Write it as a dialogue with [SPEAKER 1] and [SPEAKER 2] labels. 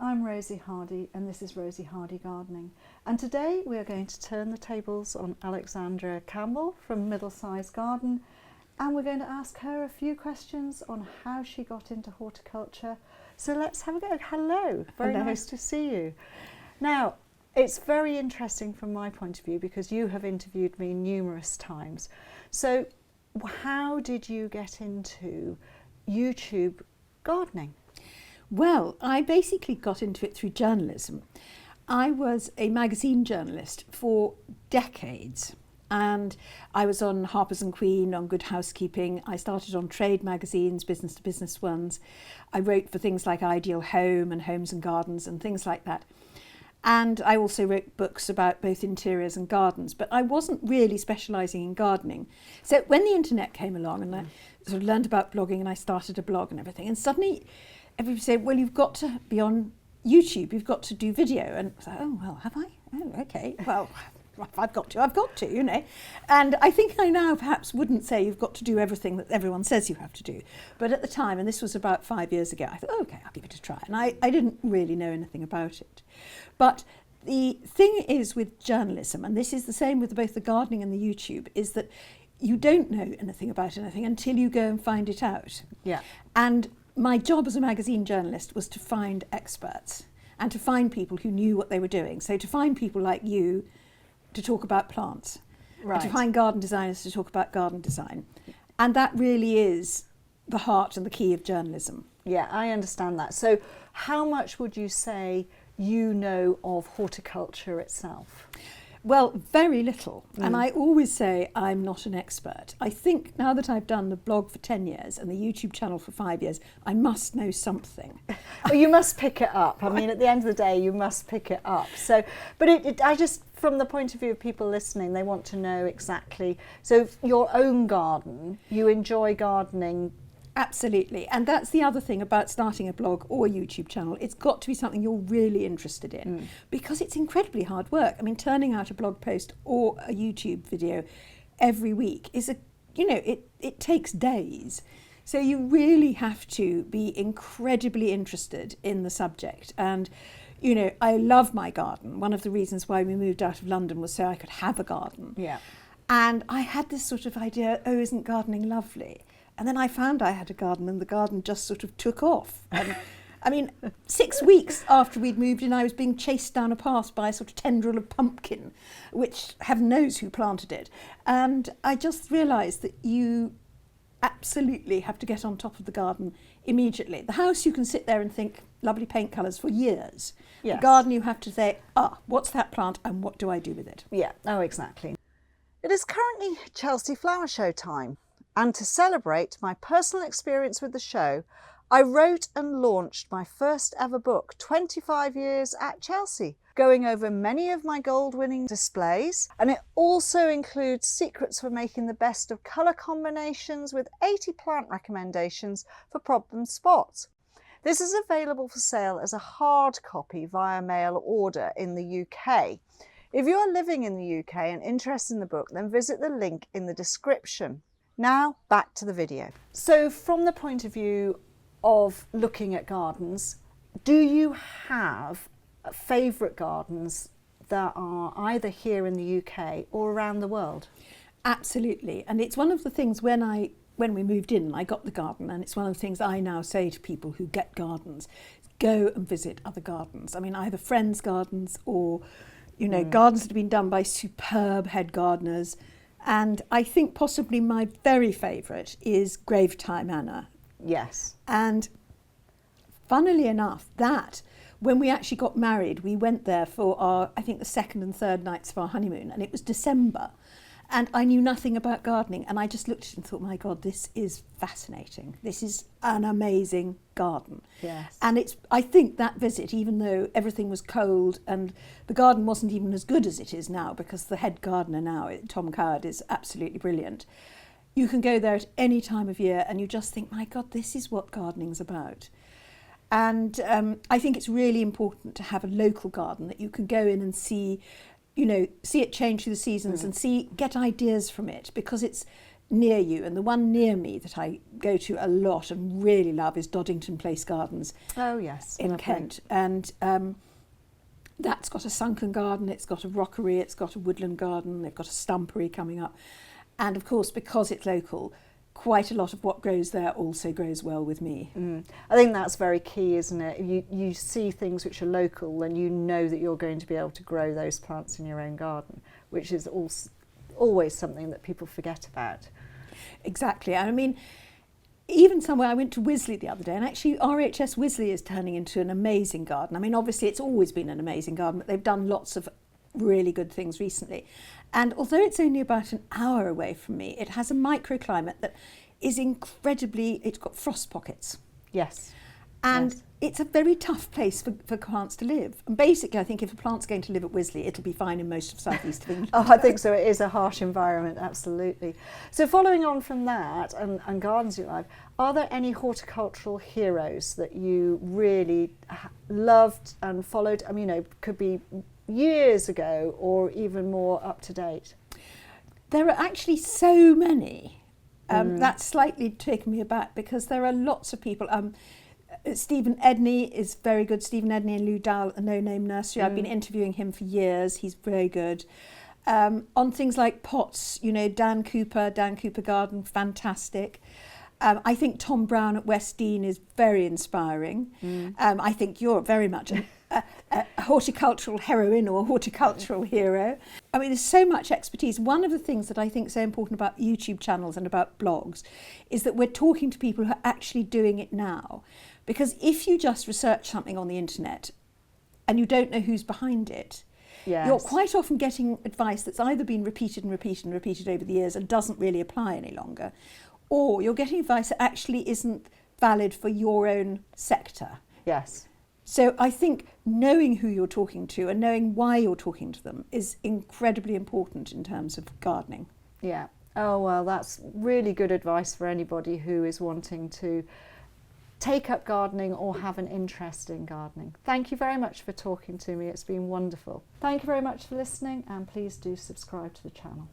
[SPEAKER 1] I'm Rosy Hardy and this is Rosy Hardy Gardening. And today we are going to turn the tables on Alexandra Campbell from Middle-Sized Garden, and we're going to ask her a few questions on how she got into horticulture. So let's have a go. Hello, very nice to see you. Now, it's very interesting from my point of view because you have interviewed me numerous times. So how did you get into YouTube gardening?
[SPEAKER 2] Well, I basically got into it through journalism. I was a magazine journalist for decades, and I was on Harper's and Queen, on Good Housekeeping. I started on trade magazines, business to business ones. I wrote for things like Ideal Home and Homes and Gardens and things like that. And I also wrote books about both interiors and gardens, but I wasn't really specialising in gardening. So when the internet came along and I sort of learned about blogging and I started a blog and everything, and suddenly everybody said, well, you've got to be on YouTube, you've got to do video. And I was like, oh, well, have I? Oh, okay. Well, if I've got to, you know. And I think I now perhaps wouldn't say you've got to do everything that everyone says you have to do. But at the time, and this was about 5 years ago, I thought, oh, okay, I'll give it a try. And I didn't really know anything about it. But the thing is with journalism, and this is the same with both the gardening and the YouTube, is that you don't know anything about anything until you go and find it out.
[SPEAKER 1] Yeah.
[SPEAKER 2] And my job as a magazine journalist was to find experts and to find people who knew what they were doing. So to find people like you to talk about plants,
[SPEAKER 1] right,
[SPEAKER 2] and to find garden designers to talk about garden design. And that really is the heart and the key of journalism.
[SPEAKER 1] Yeah, I understand that. So how much would you say you know of horticulture itself?
[SPEAKER 2] Well, very little. And I always say I'm not an expert. I think now that I've done the blog for 10 years and the YouTube channel for 5 years, I must know something.
[SPEAKER 1] Well, you must pick it up. I mean, at the end of the day, you must pick it up. So, but I just, from the point of view of people listening, they want to know exactly. So your own garden, you enjoy gardening.
[SPEAKER 2] Absolutely. And that's the other thing about starting a blog or a YouTube channel. It's got to be something you're really interested in because it's incredibly hard work. I mean, turning out a blog post or a YouTube video every week is it takes days. So you really have to be incredibly interested in the subject. And, you know, I love my garden. One of the reasons why we moved out of London was so I could have a garden.
[SPEAKER 1] Yeah.
[SPEAKER 2] And I had this sort of idea, oh, isn't gardening lovely? And then I found I had a garden and the garden just sort of took off. And, I mean, 6 weeks after we'd moved in, I was being chased down a path by a sort of tendril of pumpkin, which heaven knows who planted it. And I just realised that you absolutely have to get on top of the garden immediately. The house, you can sit there and think lovely paint colours for years.
[SPEAKER 1] Yes.
[SPEAKER 2] The garden, you have to say, what's that plant and what do I do with it?
[SPEAKER 1] Yeah, oh, exactly. It is currently Chelsea Flower Show time. And to celebrate my personal experience with the show, I wrote and launched my first ever book, 25 Years at Chelsea, going over many of my gold-winning displays. And it also includes secrets for making the best of colour combinations with 80 plant recommendations for problem spots. This is available for sale as a hard copy via mail order in the UK. If you are living in the UK and interested in the book, then visit the link in the description. Now, back to the video. So from the point of view of looking at gardens, do you have favourite gardens that are either here in the UK or around the world?
[SPEAKER 2] Absolutely. And it's one of the things when we moved in, I got the garden, and it's one of the things I now say to people who get gardens, go and visit other gardens. I mean, either friends' gardens or, you know, gardens that have been done by superb head gardeners. And I think possibly my very favourite is Gravetye Manor.
[SPEAKER 1] Yes.
[SPEAKER 2] And funnily enough, that when we actually got married, we went there for our, I think, the second and third nights of our honeymoon, and it was December. And I knew nothing about gardening, and I just looked at it and thought, my God, this is fascinating. This is an amazing garden.
[SPEAKER 1] Yes.
[SPEAKER 2] And I think that visit, even though everything was cold and the garden wasn't even as good as it is now, because the head gardener now, Tom Coward, is absolutely brilliant. You can go there at any time of year and you just think, my God, this is what gardening's about. And I think it's really important to have a local garden that you can go in and see it change through the seasons and get ideas from it, because near you, and the one near me that I go to a lot and really love is Doddington Place Gardens.
[SPEAKER 1] Oh yes,
[SPEAKER 2] in
[SPEAKER 1] lovely.
[SPEAKER 2] Kent, and that's got a sunken garden, it's got a rockery, it's got a woodland garden, they've got a stumpery coming up, and of course because it's local, quite a lot of what grows there also grows well with me.
[SPEAKER 1] I think that's very key, isn't it? You see things which are local and you know that you're going to be able to grow those plants in your own garden, which is also always something that people forget about.
[SPEAKER 2] Exactly. I mean, even somewhere, I went to Wisley the other day, and actually RHS Wisley is turning into an amazing garden. I mean, obviously it's always been an amazing garden, but they've done lots of really good things recently. And although it's only about an hour away from me, it has a microclimate that is incredibly, it's got frost pockets.
[SPEAKER 1] Yes.
[SPEAKER 2] And
[SPEAKER 1] yes.
[SPEAKER 2] It's a very tough place for plants to live. And basically, I think if a plant's going to live at Wisley, it'll be fine in most of South East of England.
[SPEAKER 1] Oh, I think so. It is a harsh environment, absolutely. So following on from that and gardens you like, are there any horticultural heroes that you really loved and followed? I mean, could be years ago or even more up to date.
[SPEAKER 2] There are actually so many. That's slightly taken me aback because there are lots of people. Stephen Edney is very good. Stephen Edney and Lou Dowell at No Name Nursery. I've been interviewing him for years. He's very good. On things like pots, Dan Cooper Garden, fantastic. I think Tom Brown at West Dean is very inspiring. I think you're very much a horticultural heroine or a horticultural hero. I mean, there's so much expertise. One of the things that I think is so important about YouTube channels and about blogs is that we're talking to people who are actually doing it now. Because if you just research something on the internet and you don't know who's behind it,
[SPEAKER 1] yes.
[SPEAKER 2] You're quite often getting advice that's either been repeated and repeated and repeated over the years and doesn't really apply any longer, or you're getting advice that actually isn't valid for your own sector.
[SPEAKER 1] Yes.
[SPEAKER 2] So I think knowing who you're talking to and knowing why you're talking to them is incredibly important in terms of gardening.
[SPEAKER 1] Yeah. Oh, well, that's really good advice for anybody who is wanting to take up gardening or have an interest in gardening. Thank you very much for talking to me. It's been wonderful. Thank you very much for listening, and please do subscribe to the channel.